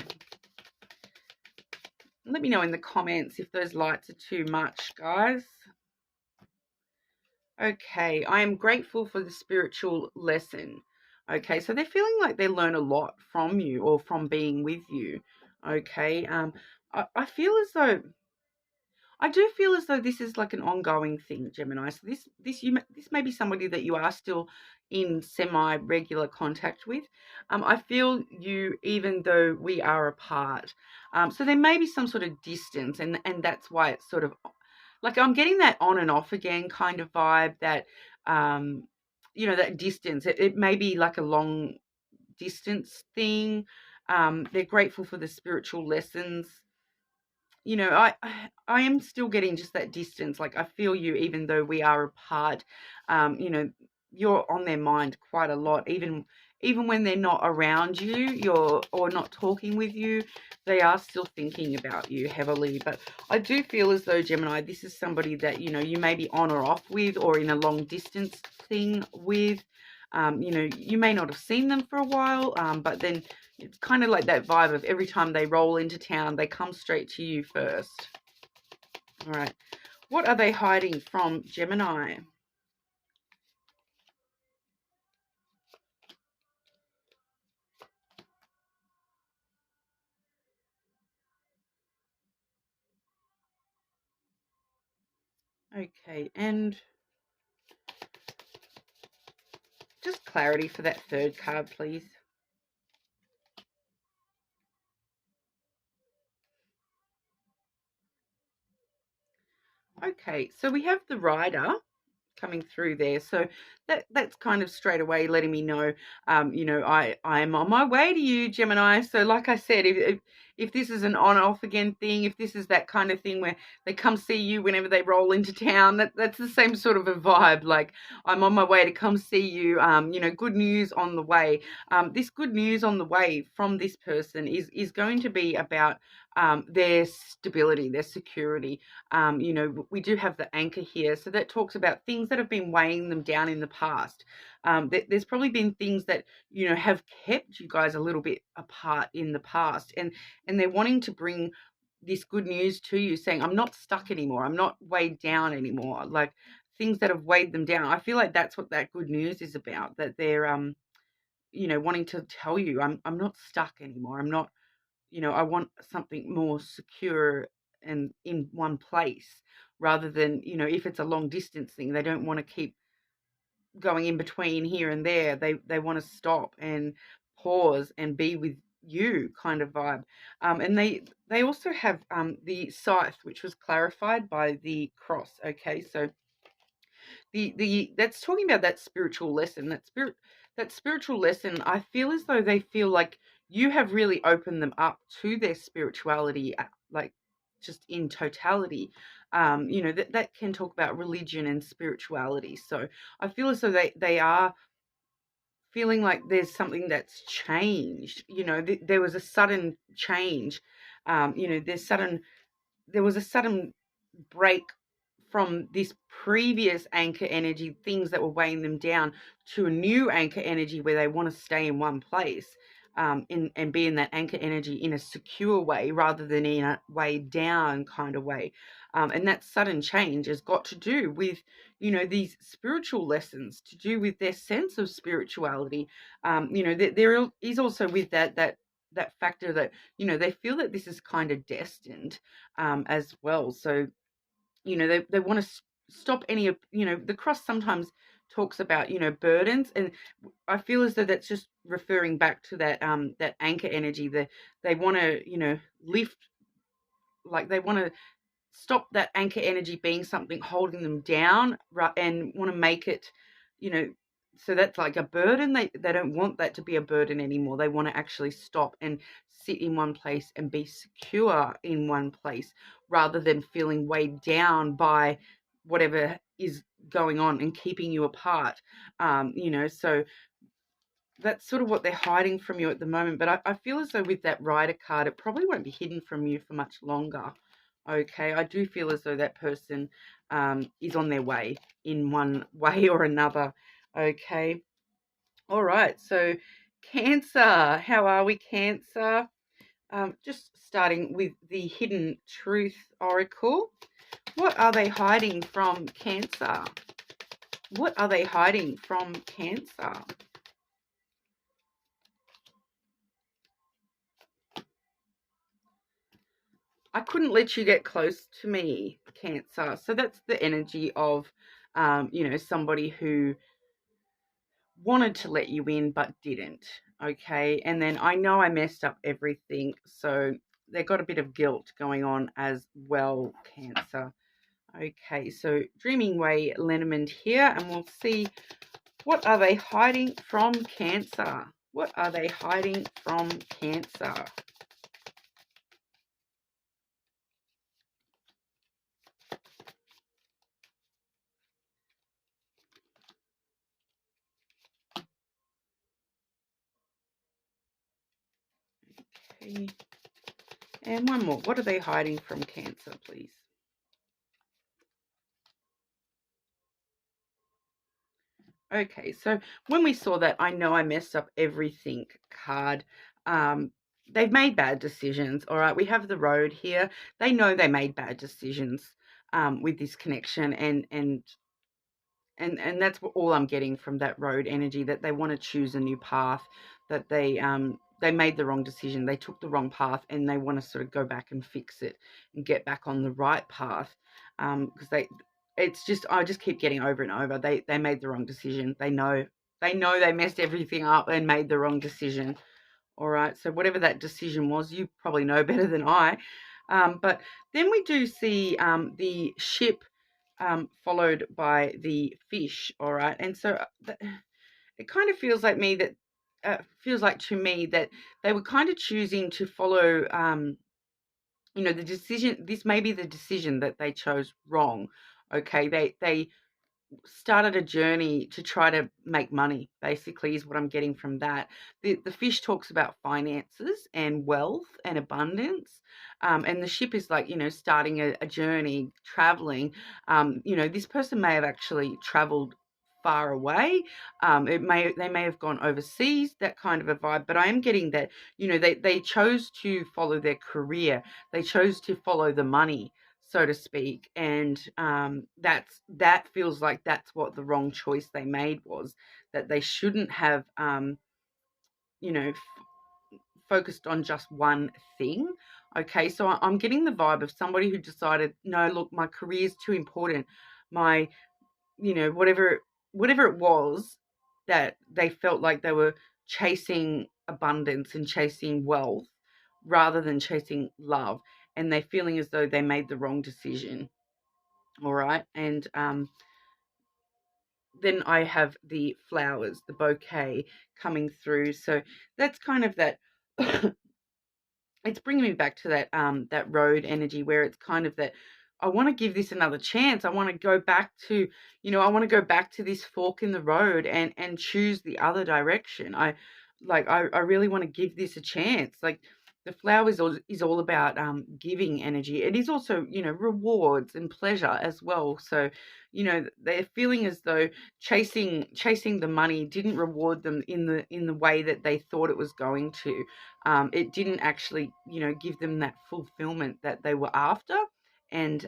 [SPEAKER 1] Let me know in the comments if those lights are too much, guys. Okay, I am grateful for the spiritual lesson. Okay, so they're feeling like they learn a lot from you or from being with you. Okay, I feel as though I do feel as though this is like an ongoing thing, Gemini. So this may be somebody that you are still in semi-regular contact with. I feel you, even though we are apart. So there may be some sort of distance, and that's why it's sort of like I'm getting that on and off again kind of vibe. That that distance. It may be like a long distance thing. They're grateful for the spiritual lessons. I am still getting just that distance. Like I feel you, even though we are apart. You're on their mind quite a lot, even when they're not around you, or not talking with you, they are still thinking about you heavily. But I do feel as though, Gemini, this is somebody that you may be on or off with, or in a long distance thing with. You may not have seen them for a while, but then it's kind of like that vibe of every time they roll into town, they come straight to you first. All right. What are they hiding from Gemini? Okay, and just clarity for that third card, please. Okay, so we have the Rider coming through there, so that's kind of straight away letting me know I'm on my way to you, Gemini. So like I said, if this is an on off again thing, if this is that kind of thing where they come see you whenever they roll into town, that's the same sort of a vibe. Like I'm on my way to come see you. Good news on the way. This good news on the way from this person is going to be about their stability, their security. We do have the anchor here, so that talks about things that have been weighing them down in the past. There's probably been things that have kept you guys a little bit apart in the past, and they're wanting to bring this good news to you, saying, I'm not stuck anymore, I'm not weighed down anymore. Like things that have weighed them down, I feel like that's what that good news is about, that they're wanting to tell you, I'm not stuck anymore, I'm not, I want something more secure and in one place, rather than, if it's a long distance thing, they don't want to keep going in between here and there. They want to stop and pause and be with you, kind of vibe. And they also have the scythe, which was clarified by the cross. Okay, so the that's talking about that spiritual lesson, that spiritual lesson. I feel as though they feel like you have really opened them up to their spirituality, like just in totality. That can talk about religion and spirituality. So I feel as though they are feeling like there's something that's changed. There was a sudden change. There was a sudden break from this previous anchor energy, things that were weighing them down, to a new anchor energy where they want to stay in one place, and be in that anchor energy in a secure way rather than in a weighed down kind of way. And that sudden change has got to do with, these spiritual lessons, to do with their sense of spirituality. There is also with that factor that, they feel that this is kind of destined as well. So they want to stop any of, the cross sometimes talks about, burdens, and I feel as though that's just referring back to that anchor energy. They want to, lift, like they want to stop that anchor energy being something holding them down, and want to make it, you know, so that's like a burden. They don't want that to be a burden anymore. They want to actually stop and sit in one place and be secure in one place, rather than feeling weighed down by whatever is going on and keeping you apart. So that's sort of what they're hiding from you at the moment. But I feel as though with that Rider card, it probably won't be hidden from you for much longer. Okay, I do feel as though that person is on their way in one way or another. Okay, all right. So Cancer, how are we, Cancer? Just starting with the Hidden Truth Oracle. What are they hiding from Cancer? What are they hiding from Cancer? I couldn't let you get close to me, Cancer. So that's the energy of, you know, somebody who wanted to let you in but didn't. Okay. And then I know I messed up everything. So they got a bit of guilt going on as well, Cancer. Okay. So Dreaming Way Lenormand here, and we'll see what are they hiding from Cancer. What are they hiding from Cancer? Okay. And one more. What are they hiding from Cancer, please? Okay, so when we saw that I know I messed up everything card, they've made bad decisions. All right, we have the Road here. They know they made bad decisions with this connection, and that's all I'm getting from that Road energy, that they want to choose a new path, that they made the wrong decision, they took the wrong path, and they want to sort of go back and fix it and get back on the right path, because it's just, I just keep getting over and over, they made the wrong decision. They know they messed everything up and made the wrong decision. All right, so whatever that decision was, you probably know better than I. But then we do see the ship followed by the fish. All right, and so it kind of feels like me that feels like to me that they were kind of choosing to follow, you know, the decision. This may be the decision that they chose wrong. Okay, they started a journey to try to make money, basically, is what I'm getting from that. The fish talks about finances and wealth and abundance, and the ship is like, you know, starting a journey, traveling. You know, this person may have actually traveled far away. They may have gone overseas, that kind of a vibe. But I am getting that, you know, they chose to follow their career. They chose to follow the money, so to speak, and that feels like that's what the wrong choice they made was, that they shouldn't have, you know, focused on just one thing. Okay, so I'm getting the vibe of somebody who decided, no, look, my career is too important. My, you know, whatever it was, that they felt like they were chasing abundance and chasing wealth rather than chasing love, and they're feeling as though they made the wrong decision. All right, and then I have the flowers, the bouquet coming through. So that's kind of that. It's bringing me back to that Road energy, where it's kind of that I want to give this another chance. I want to go back to, you know, I want to go back to this fork in the road and choose the other direction. I really want to give this a chance. Like, the flower is all about giving energy. It is also, you know, rewards and pleasure as well. So, you know, they're feeling as though chasing the money didn't reward them in the way that they thought it was going to. It didn't actually, you know, give them that fulfillment that they were after. And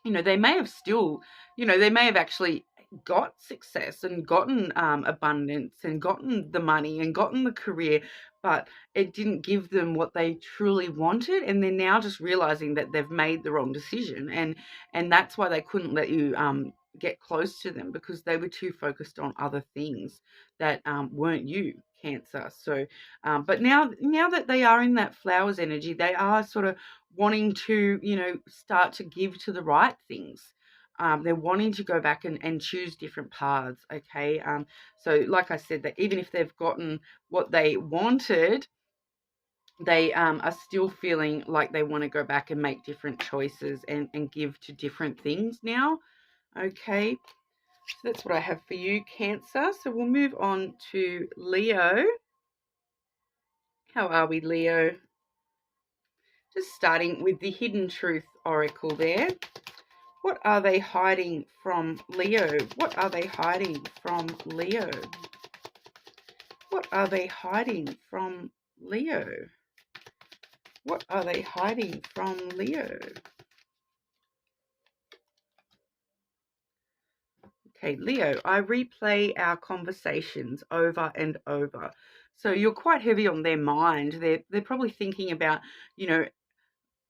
[SPEAKER 1] you know, they may have still, you know, they may have actually got success and gotten abundance and gotten the money and gotten the career, but it didn't give them what they truly wanted, and they're now just realizing that they've made the wrong decision, and that's why they couldn't let you get close to them, because they were too focused on other things that weren't you, Cancer. So but now that they are in that flowers energy, they are sort of wanting to, you know, start to give to the right things. They're wanting to go back and choose different paths. Okay. So like I said, that even if they've gotten what they wanted, they are still feeling like they want to go back and make different choices and give to different things now. Okay. So that's what I have for you, Cancer. So we'll move on to Leo. How are we, Leo? Just starting with the Hidden Truth Oracle there. What are they hiding from Leo? What are they hiding from Leo? What are they hiding from Leo? What are they hiding from Leo? Okay, Leo, I replay our conversations over and over. So you're quite heavy on their mind. They're probably thinking about, you know,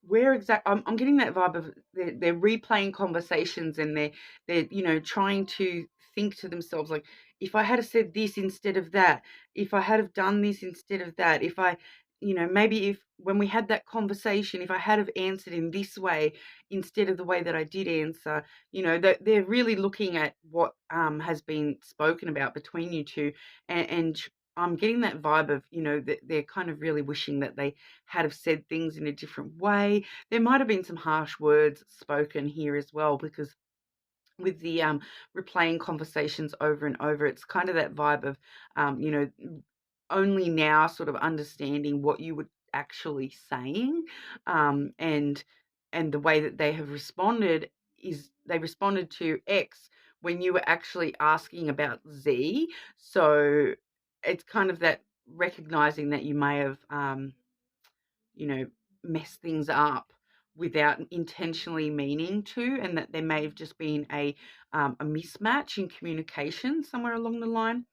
[SPEAKER 1] where exactly I'm getting that vibe of they're replaying conversations, and they're trying to think to themselves, like, if I had have said this instead of that, if I had have done this instead of that, if I, maybe if when we had that conversation, if I had have answered in this way instead of the way that I did answer, that they're really looking at what has been spoken about between you two, and I'm getting that vibe of, that they're kind of really wishing that they had have said things in a different way. There might have been some harsh words spoken here as well, because with the replaying conversations over and over, it's kind of that vibe of, only now sort of understanding what you were actually saying, and the way that they have responded is they responded to X when you were actually asking about Z. So it's kind of that recognizing that you may have, mess things up without intentionally meaning to, and that there may have just been a mismatch in communication somewhere along the line.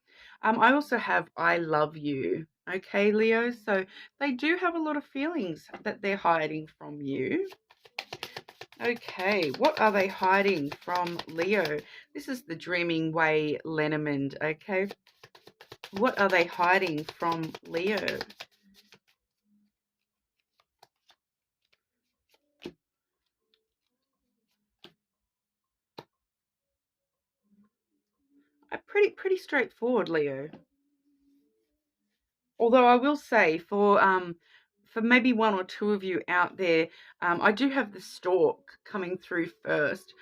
[SPEAKER 1] I also have I love you. Okay, Leo. So they do have a lot of feelings that they're hiding from you. Okay, what are they hiding from Leo? This is the Dreaming Way Lenormand. Okay, what are they hiding from Leo? Pretty straightforward, Leo. Although I will say, for maybe one or two of you out there, I do have the stork coming through first.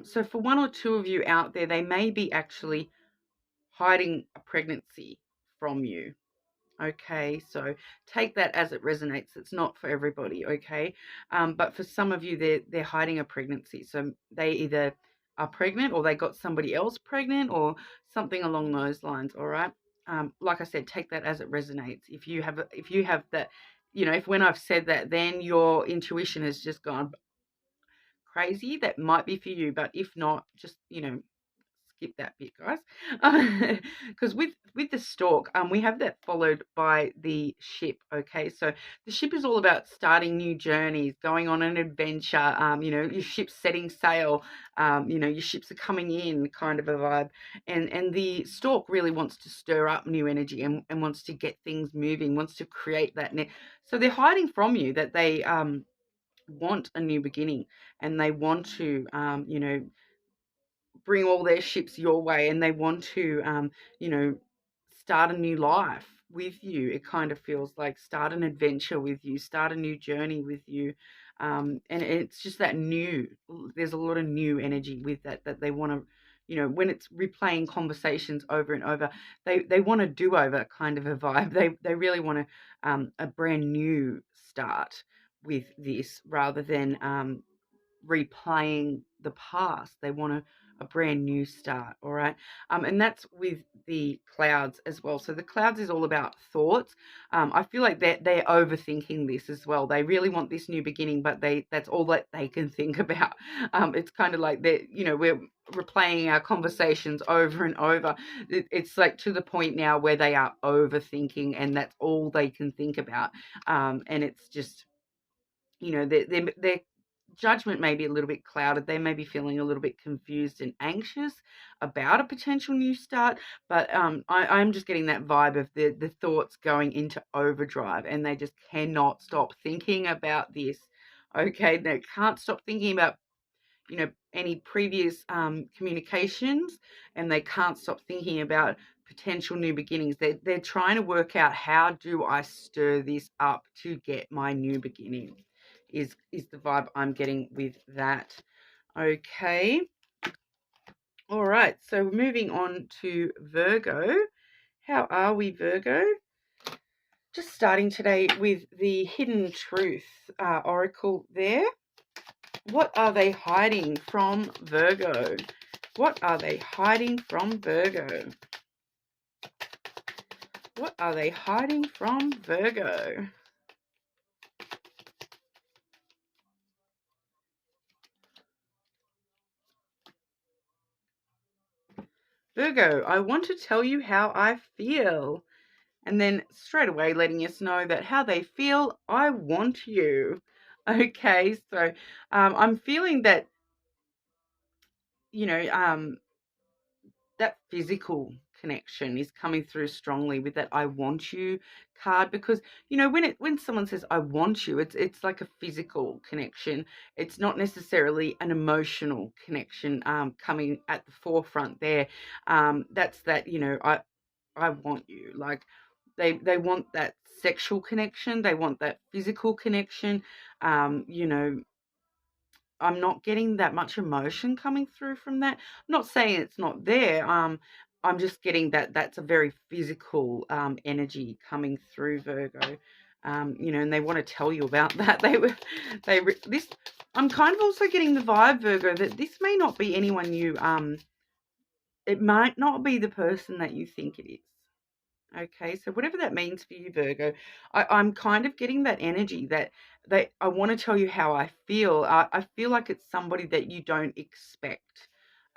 [SPEAKER 1] So for one or two of you out there, they may be actually hiding a pregnancy from you. Okay, so take that as it resonates. It's not for everybody, okay? But for some of you, they're hiding a pregnancy. So they either are pregnant, or they got somebody else pregnant, or something along those lines. All right. Like I said, take that as it resonates. If you have that, if when I've said that, then your intuition has just gone crazy, that might be for you. But if not, just skip that bit, guys, because with the stork, we have that followed by the ship. Okay, so the ship is all about starting new journeys, going on an adventure. Your ship's setting sail. Your ships are coming in, kind of a vibe. And the stork really wants to stir up new energy, and wants to get things moving, wants to create that net. So they're hiding from you that they want a new beginning, and they want to bring all their ships your way, and they want to start a new life with you. It kind of feels like start an adventure with you, start a new journey with you, and it's just that new, there's a lot of new energy with that they want to, when it's replaying conversations over and over, they want to do over kind of a vibe. They really want to a brand new start with this, rather than replaying the past. They want a brand new start. All right. And that's with the clouds as well. So the clouds is all about thoughts. I feel like they're overthinking this as well. They really want this new beginning, but that's all that they can think about. It's kind of like we're replaying our conversations over and over. It's like to the point now where they are overthinking, and that's all they can think about. And it's just, they're judgment may be a little bit clouded. They may be feeling a little bit confused and anxious about a potential new start. But I'm just getting that vibe of the thoughts going into overdrive, and they just cannot stop thinking about this. Okay, they can't stop thinking about any previous communications, and they can't stop thinking about potential new beginnings. They're trying to work out, how do I stir this up to get my new beginning, is the vibe I'm getting with that. Okay. All right. So moving on to Virgo. How are we, Virgo? Just starting today with the Hidden Truth Oracle there. What are they hiding from Virgo? What are they hiding from Virgo? What are they hiding from Virgo? Virgo, I want to tell you how I feel. And then straight away letting us know that how they feel, I want you. Okay, so I'm feeling that, you know, that physical connection is coming through strongly with that "I want you" card, because when someone says "I want you," it's like a physical connection. It's not necessarily an emotional connection coming at the forefront there. That's that, I want you. Like they want that sexual connection, they want that physical connection. You know, I'm not getting that much emotion coming through from that. I'm not saying it's not there. I'm just getting that that's a very physical energy coming through, Virgo. And they want to tell you about that. This. I'm kind of also getting the vibe, Virgo, that this may not be anyone you. It might not be the person that you think it is. Okay, so whatever that means for you, Virgo, I'm kind of getting that energy that I want to tell you how I feel. I feel like it's somebody that you don't expect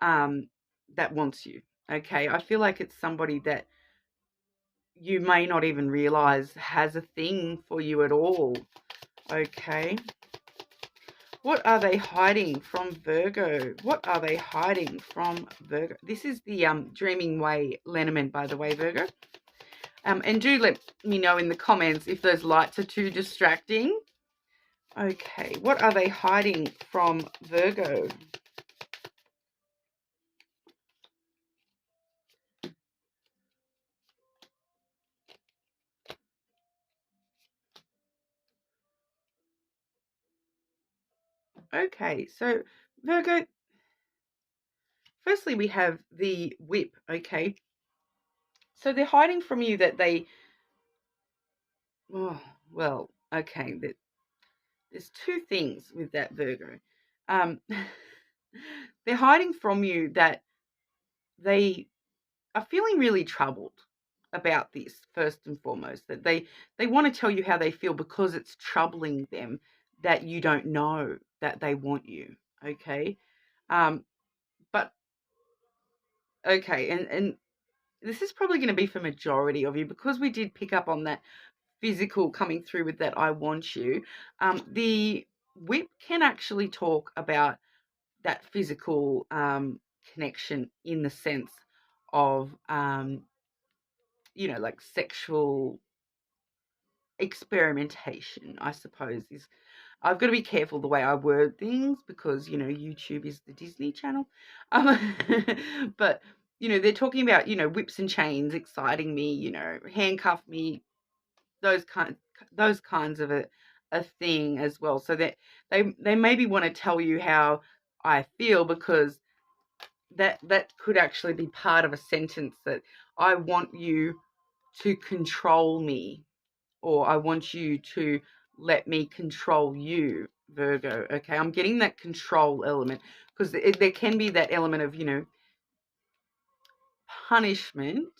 [SPEAKER 1] um, that wants you. Okay, I feel like it's somebody that you may not even realize has a thing for you at all. Okay, what are they hiding from Virgo? What are they hiding from Virgo? This is the Dreaming Way Lenormand, by the way, Virgo. And do let me know in the comments if those lights are too distracting. Okay, what are they hiding from Virgo? Okay, so Virgo, firstly we have the whip, okay? So they're hiding from you that oh, well, okay, there's two things with that, Virgo. Um, they're hiding from you that they are feeling really troubled about this, first and foremost, that they want to tell you how they feel because it's troubling them that you don't know that they want you. Okay. um but okay, and this is probably going to be for majority of you, because we did pick up on that physical coming through with that "I want you." The whip can actually talk about that physical connection in the sense of like sexual experimentation, I suppose. Is I've got to be careful the way I word things, because YouTube is the Disney Channel. um, but they're talking about whips and chains exciting me, handcuff me, those kinds of a thing as well, so that they maybe want to tell you how I feel, because that could actually be part of a sentence, that I want you to control me, or I want you to let me control you, Virgo. Okay, I'm getting that control element, because there can be that element of, punishment.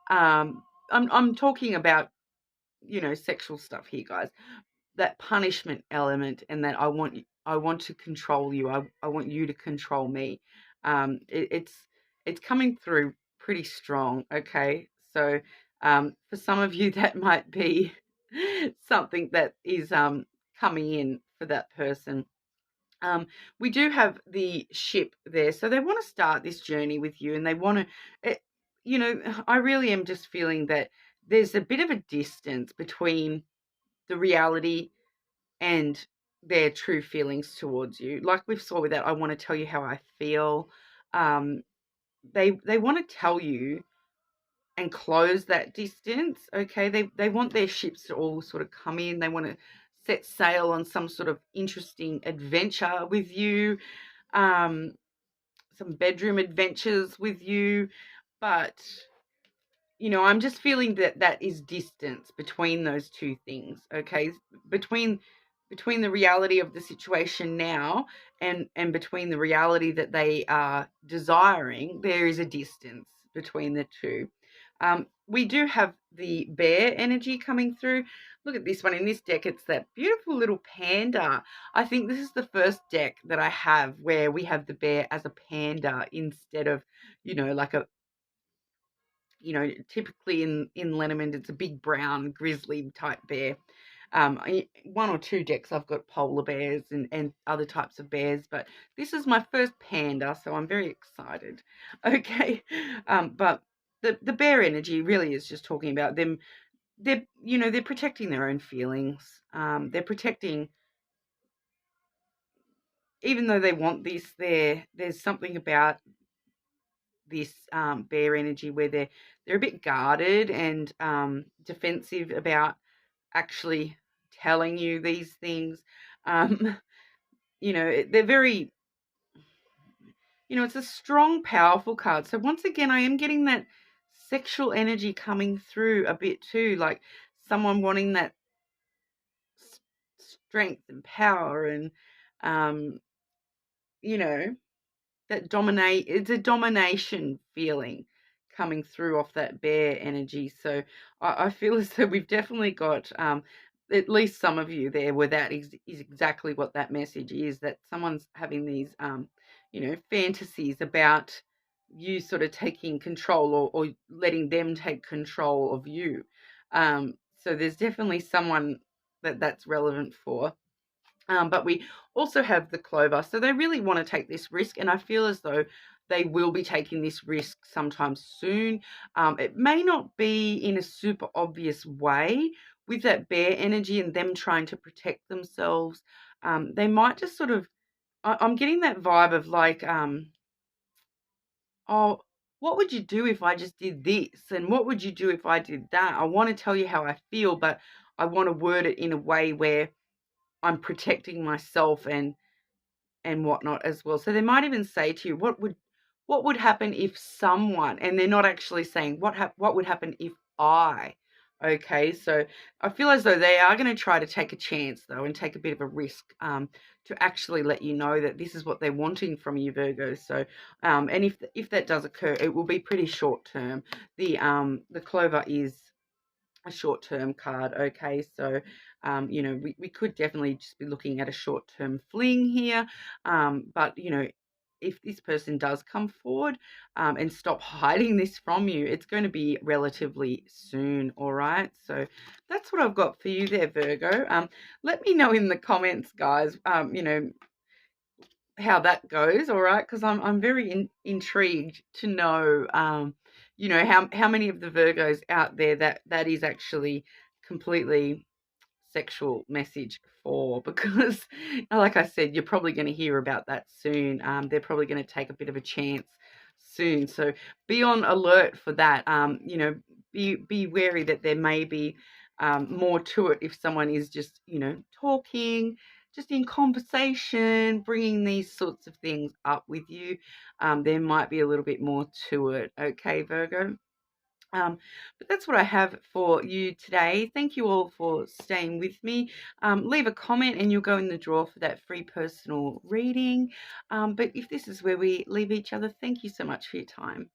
[SPEAKER 1] I'm talking about, sexual stuff here, guys. That punishment element, and that I want to control you. I want you to control me. It's coming through pretty strong. Okay, so for some of you that might be something that is coming in for that person. We do have the ship there, so they want to start this journey with you, and they want to. I really am just feeling that there's a bit of a distance between the reality and their true feelings towards you. Like we've saw with that, I want to tell you how I feel. Um, they want to tell you and close that distance. Okay, they want their ships to all sort of come in. They want to set sail on some sort of interesting adventure with you, um, some bedroom adventures with you, but I'm just feeling that that is distance between those two things. Okay, between the reality of the situation now, and between the reality that they are desiring, there is a distance between the two. We do have the bear energy coming through. Look at this one in this deck. It's that beautiful little panda. I think this is the first deck that I have where we have the bear as a panda instead of, like a typically in Lenormand, it's a big brown grizzly type bear. One or two decks I've got polar bears and other types of bears, but this is my first panda, so I'm very excited. Okay, but the bear energy really is just talking about them. They're protecting their own feelings. They're protecting, even though they want this. There's something about this bear energy where they're a bit guarded and defensive about actually telling you these things. Um, they're very, it's a strong, powerful card. So once again, I am getting that sexual energy coming through a bit too, like someone wanting that strength and power and, um, you know, it's a domination feeling coming through off that bear energy. So I feel as though we've definitely got at least some of you there where that is exactly what that message is, that someone's having these fantasies about you sort of taking control or letting them take control of you. So there's definitely someone that's relevant for. But we also have the clover. So they really want to take this risk, and I feel as though they will be taking this risk sometime soon. It may not be in a super obvious way with that bear energy and them trying to protect themselves. They might just sort of, I'm getting that vibe of like, oh, what would you do if I just did this? And what would you do if I did that? I want to tell you how I feel, but I want to word it in a way where I'm protecting myself and whatnot as well. So they might even say to you, what would happen if someone, and they're not actually saying what would happen if I. Okay, so I feel as though they are going to try to take a chance though and take a bit of a risk to actually let you know that this is what they're wanting from you, Virgo. So and if that does occur, it will be pretty short term. The clover is a short-term card. Okay, so we could definitely just be looking at a short-term fling here, but if this person does come forward and stop hiding this from you, it's going to be relatively soon. All right, so that's what I've got for you there, Virgo. Let me know in the comments, guys, how that goes. All right, because I'm very intrigued to know how many of the Virgos out there that is actually completely sexual message for, because like I said, you're probably going to hear about that soon. They're probably going to take a bit of a chance soon, so be on alert for that. Be wary that there may be more to it if someone is just talking, just in conversation, bringing these sorts of things up with you. There might be a little bit more to it. Okay, Virgo. But that's what I have for you today. Thank you all for staying with me. Leave a comment and you'll go in the draw for that free personal reading. But if this is where we leave each other, thank you so much for your time.